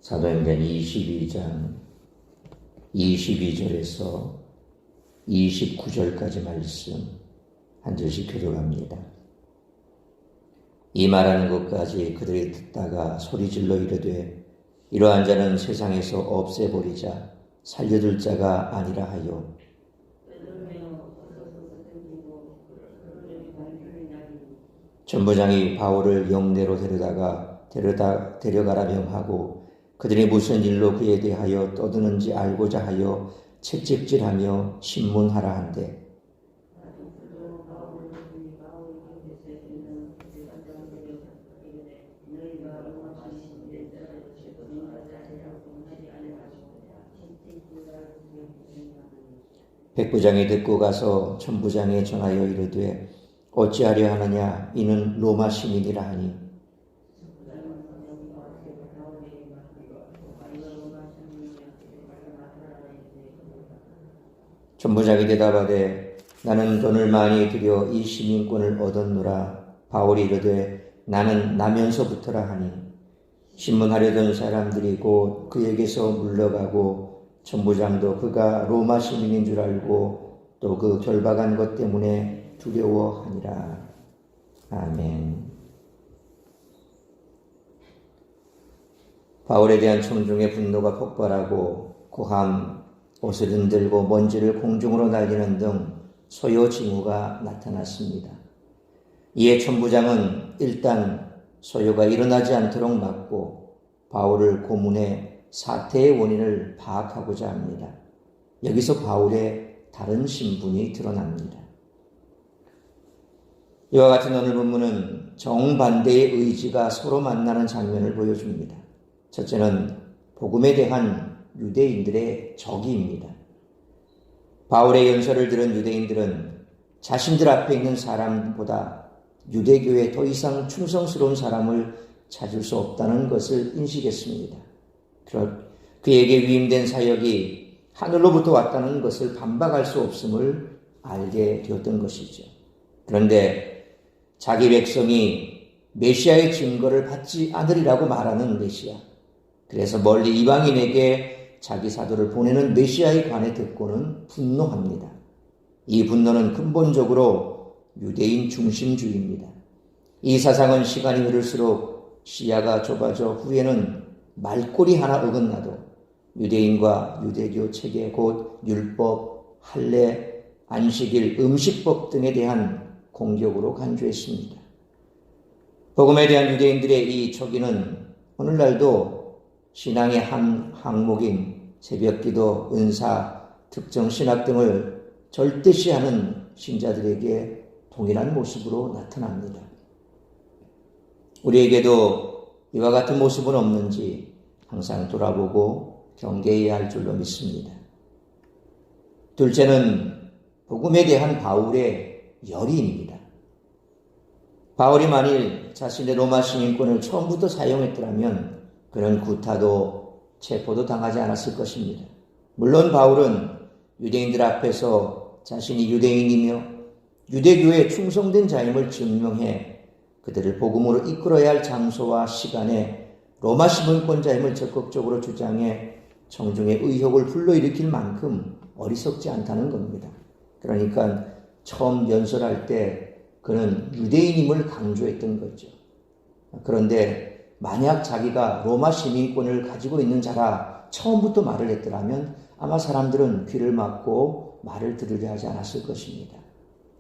사도행전 22장 22절에서 29절까지 말씀 한 절씩 교독합니다. 이 말하는 것까지 그들이 듣다가 소리질러 이르되 이러한 자는 세상에서 없애버리자 살려둘 자가 아니라 하여 전부장이 바울을 영내로 데려가라 명하고 그들이 무슨 일로 그에 대하여 떠드는지 알고자 하여 채찍질하며 신문하라 한대. 백부장이 듣고 가서 천부장에 전하여 이르되 어찌하려 하느냐 이는 로마 시민이라 하니 천부장이 대답하되 나는 돈을 많이 들여 이 시민권을 얻었노라. 바울이 이르되 나는 나면서부터라 하니 신문하려던 사람들이 곧 그에게서 물러가고 천부장도 그가 로마 시민인 줄 알고 또 그 결박한 것 때문에 두려워하니라. 아멘. 바울에 대한 청중의 분노가 폭발하고 고함, 옷을 흔들고 먼지를 공중으로 날리는 등 소요 징후가 나타났습니다. 이에 천부장은 일단 소요가 일어나지 않도록 막고 바울을 고문해 사태의 원인을 파악하고자 합니다. 여기서 바울의 다른 신분이 드러납니다. 이와 같은 오늘 본문은 정반대의 의지가 서로 만나는 장면을 보여줍니다. 첫째는 복음에 대한 유대인들의 적이입니다. 바울의 연설을 들은 유대인들은 자신들 앞에 있는 사람보다 유대교에 더 이상 충성스러운 사람을 찾을 수 없다는 것을 인식했습니다. 그에게 위임된 사역이 하늘로부터 왔다는 것을 반박할 수 없음을 알게 되었던 것이죠. 그런데 자기 백성이 메시아의 증거를 받지 않으리라고 말하는 메시아, 그래서 멀리 이방인에게 자기 사도를 보내는 메시아에 관해 듣고는 분노합니다. 이 분노는 근본적으로 유대인 중심주의입니다. 이 사상은 시간이 흐를수록 시야가 좁아져 후에는 말꼬리 하나 어긋나도 유대인과 유대교 체계 곧 율법, 할례, 안식일, 음식법 등에 대한 공격으로 간주했습니다. 복음에 대한 유대인들의 이 적이는 오늘날도 신앙의 한 항목인 새벽기도, 은사, 특정 신학 등을 절대시하는 신자들에게 동일한 모습으로 나타납니다. 우리에게도 이와 같은 모습은 없는지 항상 돌아보고 경계해야 할 줄로 믿습니다. 둘째는 복음에 대한 바울의 열의입니다. 바울이 만일 자신의 로마 시민권을 처음부터 사용했더라면 그는 구타도 체포도 당하지 않았을 것입니다. 물론 바울은 유대인들 앞에서 자신이 유대인이며 유대교에 충성된 자임을 증명해 그들을 복음으로 이끌어야 할 장소와 시간에 로마 시민권자임을 적극적으로 주장해 청중의 의혹을 불러일으킬 만큼 어리석지 않다는 겁니다. 그러니까 처음 연설할 때 그는 유대인임을 강조했던 거죠. 그런데 만약 자기가 로마 시민권을 가지고 있는 자라 처음부터 말을 했더라면 아마 사람들은 귀를 막고 말을 들으려 하지 않았을 것입니다.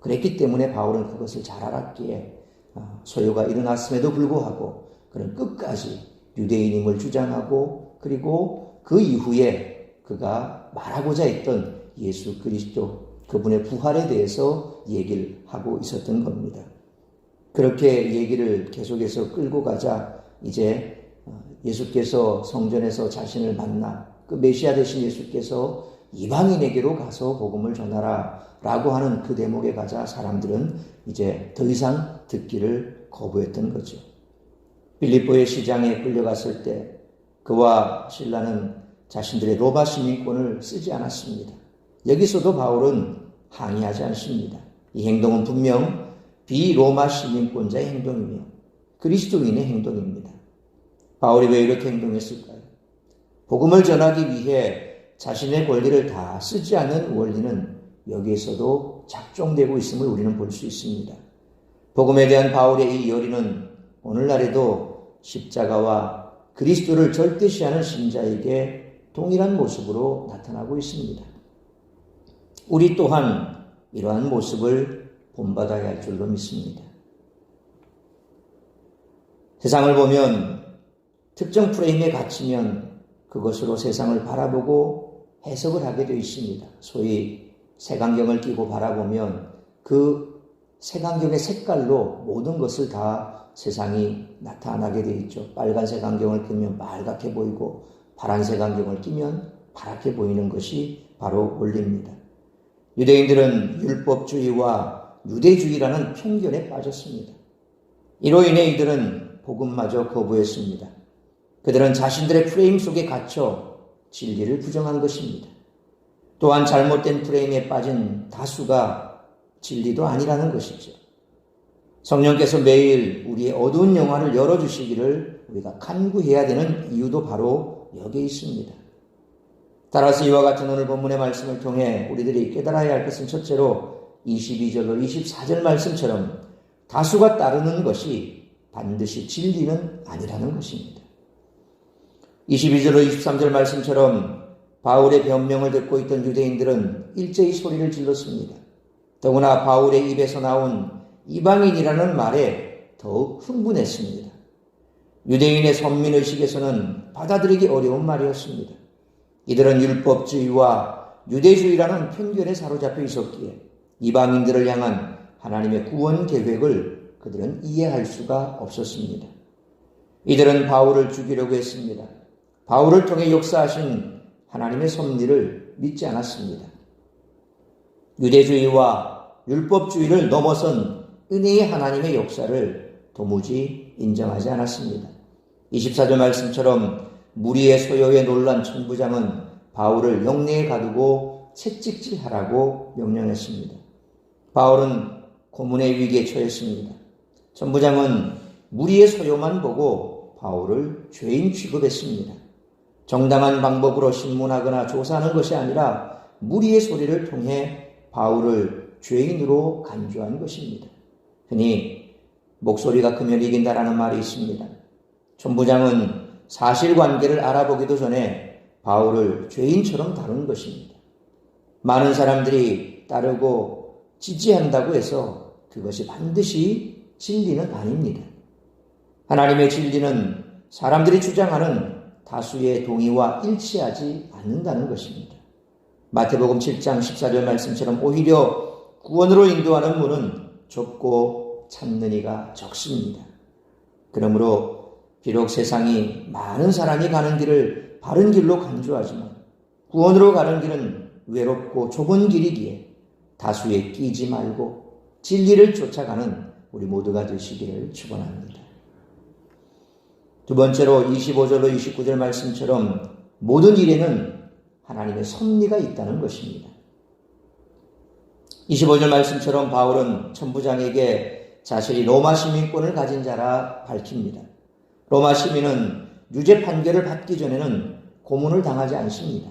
그랬기 때문에 바울은 그것을 잘 알았기에 소요가 일어났음에도 불구하고 그는 끝까지 유대인임을 주장하고 그리고 그 이후에 그가 말하고자 했던 예수 그리스도 그분의 부활에 대해서 얘기를 하고 있었던 겁니다. 그렇게 얘기를 계속해서 끌고 가자 이제 예수께서 성전에서 자신을 만나 그 메시아 되신 예수께서 이방인에게로 가서 복음을 전하라 라고 하는 그 대목에 가자 사람들은 이제 더 이상 듣기를 거부했던 거죠. 빌립보의 시장에 끌려갔을 때 그와 실라는 자신들의 로마 시민권을 쓰지 않았습니다. 여기서도 바울은 항의하지 않습니다. 이 행동은 분명 비로마 시민권자의 행동이며 그리스도인의 행동입니다. 바울이 왜 이렇게 행동했을까요? 복음을 전하기 위해 자신의 권리를 다 쓰지 않는 원리는 여기에서도 작동되고 있음을 우리는 볼 수 있습니다. 복음에 대한 바울의 이 열의는 오늘날에도 십자가와 그리스도를 절대시하는 신자에게 동일한 모습으로 나타나고 있습니다. 우리 또한 이러한 모습을 본받아야 할 줄로 믿습니다. 세상을 보면 특정 프레임에 갇히면 그것으로 세상을 바라보고 해석을 하게 되어 있습니다. 소위 색안경을 끼고 바라보면 그 색안경의 색깔로 모든 것을 다 세상이 나타나게 되어 있죠. 빨간색 안경을 끼면 빨갛게 보이고 파란색 안경을 끼면 파랗게 보이는 것이 바로 원리입니다. 유대인들은 율법주의와 유대주의라는 편견에 빠졌습니다. 이로 인해 이들은 복음마저 거부했습니다. 그들은 자신들의 프레임 속에 갇혀 진리를 부정한 것입니다. 또한 잘못된 프레임에 빠진 다수가 진리도 아니라는 것이죠. 성령께서 매일 우리의 어두운 영화를 열어주시기를 우리가 간구해야 되는 이유도 바로 여기에 있습니다. 따라서 이와 같은 오늘 본문의 말씀을 통해 우리들이 깨달아야 할 것은 첫째로 22절로 24절 말씀처럼 다수가 따르는 것이 반드시 진리는 아니라는 것입니다. 22절로 23절 말씀처럼 바울의 변명을 듣고 있던 유대인들은 일제히 소리를 질렀습니다. 더구나 바울의 입에서 나온 이방인이라는 말에 더욱 흥분했습니다. 유대인의 선민의식에서는 받아들이기 어려운 말이었습니다. 이들은 율법주의와 유대주의라는 편견에 사로잡혀 있었기에 이방인들을 향한 하나님의 구원 계획을 그들은 이해할 수가 없었습니다. 이들은 바울을 죽이려고 했습니다. 바울을 통해 역사하신 하나님의 섭리를 믿지 않았습니다. 유대주의와 율법주의를 넘어선 은혜의 하나님의 역사를 도무지 인정하지 않았습니다. 24절 말씀처럼 무리의 소요에 놀란 천부장은 바울을 영내에 가두고 채찍질하라고 명령했습니다. 바울은 고문의 위기에 처했습니다. 천부장은 무리의 소요만 보고 바울을 죄인 취급했습니다. 정당한 방법으로 신문하거나 조사하는 것이 아니라 무리의 소리를 통해 바울을 죄인으로 간주한 것입니다. 흔히 목소리가 크면 이긴다라는 말이 있습니다. 천부장은 사실관계를 알아보기도 전에 바울을 죄인처럼 다룬 것입니다. 많은 사람들이 따르고 지지한다고 해서 그것이 반드시 진리는 아닙니다. 하나님의 진리는 사람들이 주장하는 다수의 동의와 일치하지 않는다는 것입니다. 마태복음 7장 14절 말씀처럼 오히려 구원으로 인도하는 문은 좁고 찾는 이가 적습니다. 그러므로 비록 세상이 많은 사람이 가는 길을 바른 길로 간주하지만 구원으로 가는 길은 외롭고 좁은 길이기에 다수에 끼지 말고 진리를 쫓아가는 우리 모두가 되시기를 축원합니다. 두 번째로 25절로 29절 말씀처럼 모든 일에는 하나님의 섭리가 있다는 것입니다. 25절 말씀처럼 바울은 천부장에게 자신이 로마 시민권을 가진 자라 밝힙니다. 로마 시민은 유죄 판결을 받기 전에는 고문을 당하지 않습니다.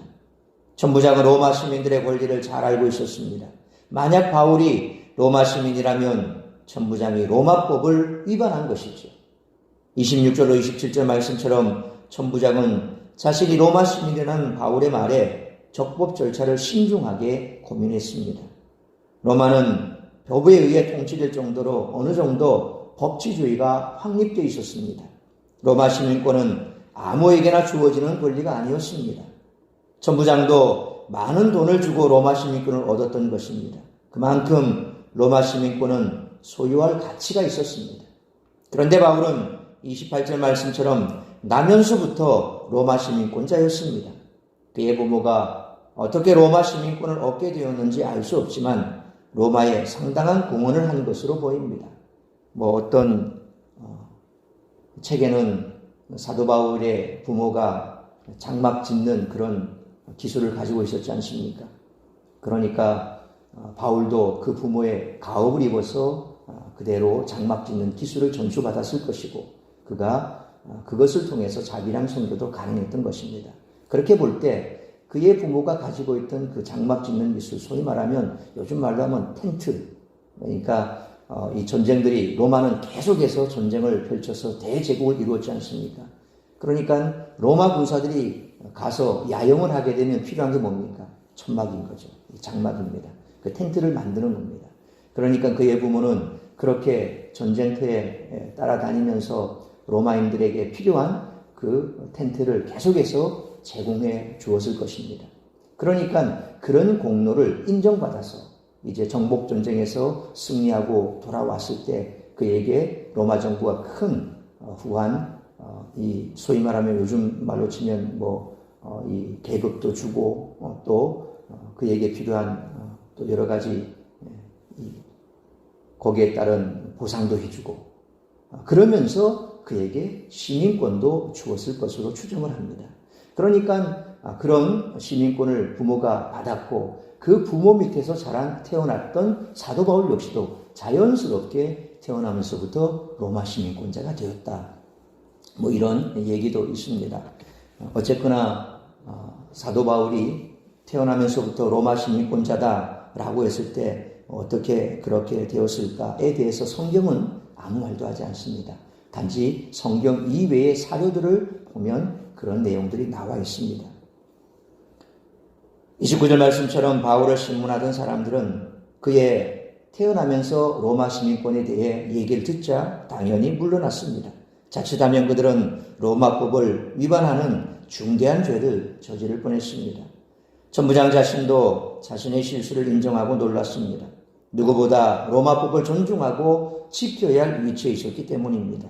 천부장은 로마 시민들의 권리를 잘 알고 있었습니다. 만약 바울이 로마 시민이라면 천부장이 로마법을 위반한 것이죠. 26절로 27절 말씀처럼 천부장은 자신이 로마 시민이라는 바울의 말에 적법 절차를 신중하게 고민했습니다. 로마는 법에 의해 통치될 정도로 어느 정도 법치주의가 확립되어 있었습니다. 로마 시민권은 아무에게나 주어지는 권리가 아니었습니다. 천부장도 많은 돈을 주고 로마 시민권을 얻었던 것입니다. 그만큼 로마 시민권은 소유할 가치가 있었습니다. 그런데 바울은 28절 말씀처럼 나면서부터 로마 시민권자였습니다. 그의 부모가 어떻게 로마 시민권을 얻게 되었는지 알 수 없지만 로마에 상당한 공헌을 한 것으로 보입니다. 어떤 책에는 사도 바울의 부모가 장막 짓는 그런 기술을 가지고 있었지 않습니까? 그러니까 바울도 그 부모의 가업을 입어서 그대로 장막 짓는 기술을 전수받았을 것이고 그가 그것을 통해서 자비랑 선교도 가능했던 것입니다. 그렇게 볼 때 그의 부모가 가지고 있던 그 장막 짓는 기술, 소위 말하면 요즘 말로 하면 텐트, 그러니까 이 전쟁들이 로마는 계속해서 전쟁을 펼쳐서 대제국을 이루었지 않습니까? 그러니까 로마 군사들이 가서 야영을 하게 되면 필요한 게 뭡니까? 천막인 거죠. 장막입니다. 그 텐트를 만드는 겁니다. 그러니까 그의 부모는 그렇게 전쟁터에 따라다니면서 로마인들에게 필요한 그 텐트를 계속해서 제공해 주었을 것입니다. 그러니까 그런 공로를 인정받아서 이제 정복전쟁에서 승리하고 돌아왔을 때 그에게 로마 정부가 큰 후한 이 소위 말하면 요즘 말로 치면 이 계급도 주고 또 그에게 필요한 또 여러 가지 거기에 따른 보상도 해주고 그러면서 그에게 시민권도 주었을 것으로 추정을 합니다. 그러니까 그런 시민권을 부모가 받았고 그 부모 밑에서 태어났던 사도 바울 역시도 자연스럽게 태어나면서부터 로마 시민권자가 되었다. 이런 얘기도 있습니다. 어쨌거나 사도 바울이 태어나면서부터 로마 시민권자다라고 했을 때 어떻게 그렇게 되었을까에 대해서 성경은 아무 말도 하지 않습니다. 단지 성경 이외의 사료들을 보면 그런 내용들이 나와 있습니다. 29절 말씀처럼 바울을 신문하던 사람들은 그의 태어나면서 로마 시민권에 대해 얘기를 듣자 당연히 물러났습니다. 자칫하면 그들은 로마법을 위반하는 중대한 죄를 저지를 뻔했습니다. 천부장 자신도 자신의 실수를 인정하고 놀랐습니다. 누구보다 로마법을 존중하고 지켜야 할 위치에 있었기 때문입니다.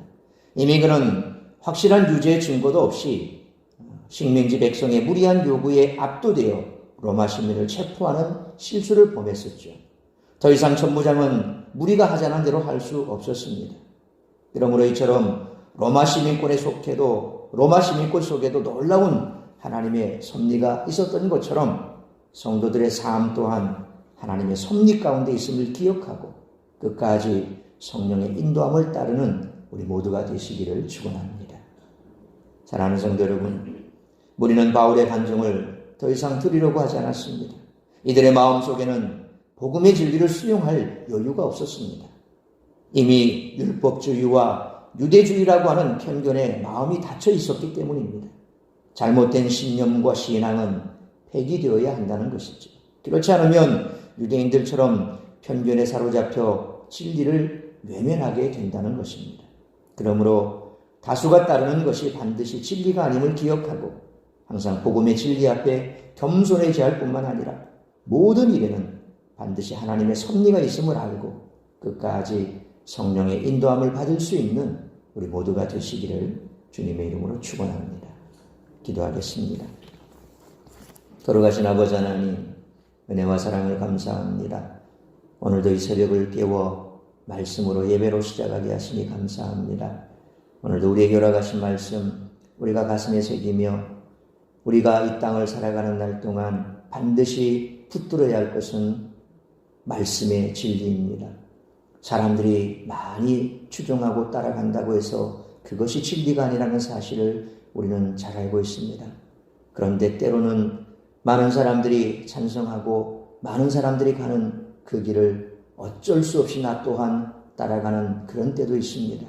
이미 그는 확실한 유죄 증거도 없이 식민지 백성의 무리한 요구에 압도되어 로마 시민을 체포하는 실수를 범했었죠. 더 이상 천부장은 무리가 하자는 대로 할 수 없었습니다. 그러므로 이처럼 로마 시민권 속에도 놀라운 하나님의 섭리가 있었던 것처럼 성도들의 삶 또한 하나님의 섭리 가운데 있음을 기억하고 끝까지 성령의 인도함을 따르는 우리 모두가 되시기를 축원합니다. 사랑하는 성도 여러분, 우리는 바울의 간증을 더 이상 들으려고 하지 않았습니다. 이들의 마음속에는 복음의 진리를 수용할 여유가 없었습니다. 이미 율법주의와 유대주의라고 하는 편견에 마음이 닫혀 있었기 때문입니다. 잘못된 신념과 신앙은 폐기되어야 한다는 것이죠. 그렇지 않으면 유대인들처럼 편견에 사로잡혀 진리를 외면하게 된다는 것입니다. 그러므로 다수가 따르는 것이 반드시 진리가 아님을 기억하고 항상 복음의 진리 앞에 겸손해져야 할 뿐만 아니라 모든 일에는 반드시 하나님의 섭리가 있음을 알고 끝까지 성령의 인도함을 받을 수 있는 우리 모두가 되시기를 주님의 이름으로 축원합니다. 기도하겠습니다. 돌아가신 아버지 하나님, 은혜와 사랑을 감사합니다. 오늘도 이 새벽을 깨워 말씀으로 예배로 시작하게 하시니 감사합니다. 오늘도 우리에게 허락하신 말씀 우리가 가슴에 새기며 우리가 이 땅을 살아가는 날 동안 반드시 붙들어야 할 것은 말씀의 진리입니다. 사람들이 많이 추종하고 따라간다고 해서 그것이 진리가 아니라는 사실을 우리는 잘 알고 있습니다. 그런데 때로는 많은 사람들이 찬성하고 많은 사람들이 가는 그 길을 어쩔 수 없이 나 또한 따라가는 그런 때도 있습니다.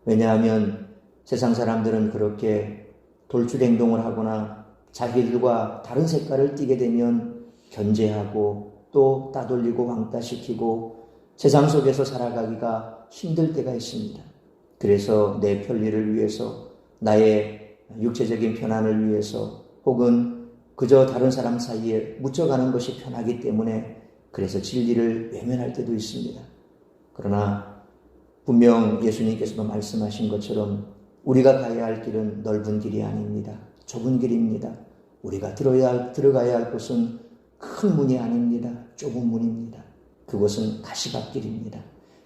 왜냐하면 세상 사람들은 그렇게 돌출 행동을 하거나 자기들과 다른 색깔을 띠게 되면 견제하고 또 따돌리고 왕따시키고 세상 속에서 살아가기가 힘들 때가 있습니다. 그래서 내 편리를 위해서 나의 육체적인 편안을 위해서 혹은 그저 다른 사람 사이에 묻혀가는 것이 편하기 때문에 그래서 진리를 외면할 때도 있습니다. 그러나 분명 예수님께서도 말씀하신 것처럼 우리가 가야 할 길은 넓은 길이 아닙니다. 좁은 길입니다. 우리가 들어가야 할 곳은 큰 문이 아닙니다. 좁은 문입니다. 그곳은 가시밭길입니다.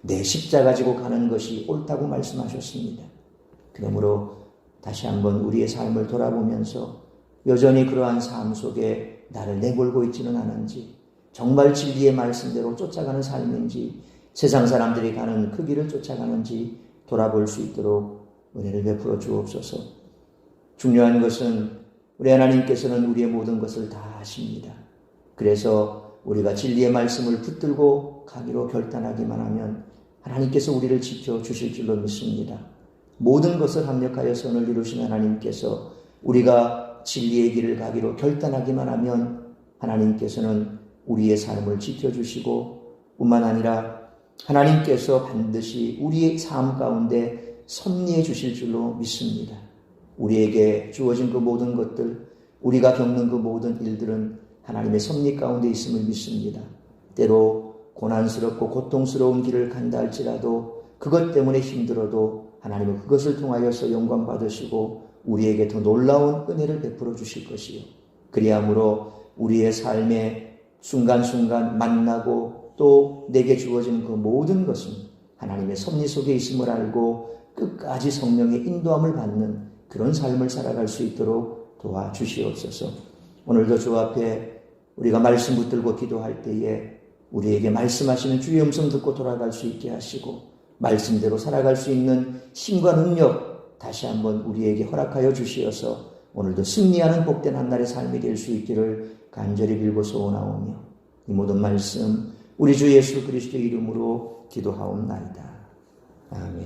내 십자가 가지고 가는 것이 옳다고 말씀하셨습니다. 그러므로 다시 한번 우리의 삶을 돌아보면서 여전히 그러한 삶 속에 나를 내몰고 있지는 않은지, 정말 진리의 말씀대로 쫓아가는 삶인지, 세상 사람들이 가는 그 길을 쫓아가는지 돌아볼 수 있도록 은혜를 베풀어 주옵소서. 중요한 것은 우리 하나님께서는 우리의 모든 것을 다 아십니다. 그래서 우리가 진리의 말씀을 붙들고 가기로 결단하기만 하면 하나님께서 우리를 지켜주실 줄로 믿습니다. 모든 것을 합력하여 선을 이루신 하나님께서 우리가 진리의 길을 가기로 결단하기만 하면 하나님께서는 우리의 삶을 지켜주시고 뿐만 아니라 하나님께서 반드시 우리의 삶 가운데 섭리해 주실 줄로 믿습니다. 우리에게 주어진 그 모든 것들, 우리가 겪는 그 모든 일들은 하나님의 섭리 가운데 있음을 믿습니다. 때로 고난스럽고 고통스러운 길을 간다 할지라도 그것 때문에 힘들어도 하나님은 그것을 통하여서 영광 받으시고 우리에게 더 놀라운 은혜를 베풀어 주실 것이요. 그리함으로 우리의 삶의 순간순간 만나고 또 내게 주어진 그 모든 것은 하나님의 섭리 속에 있음을 알고 끝까지 성령의 인도함을 받는 그런 삶을 살아갈 수 있도록 도와주시옵소서. 오늘도 주 앞에 우리가 말씀 붙들고 기도할 때에 우리에게 말씀하시는 주의 음성 듣고 돌아갈 수 있게 하시고 말씀대로 살아갈 수 있는 힘과 능력 다시 한번 우리에게 허락하여 주시어서 오늘도 승리하는 복된 한날의 삶이 될 수 있기를 간절히 빌고 소원하오며 이 모든 말씀 우리 주 예수 그리스도의 이름으로 기도하옵나이다. 아멘.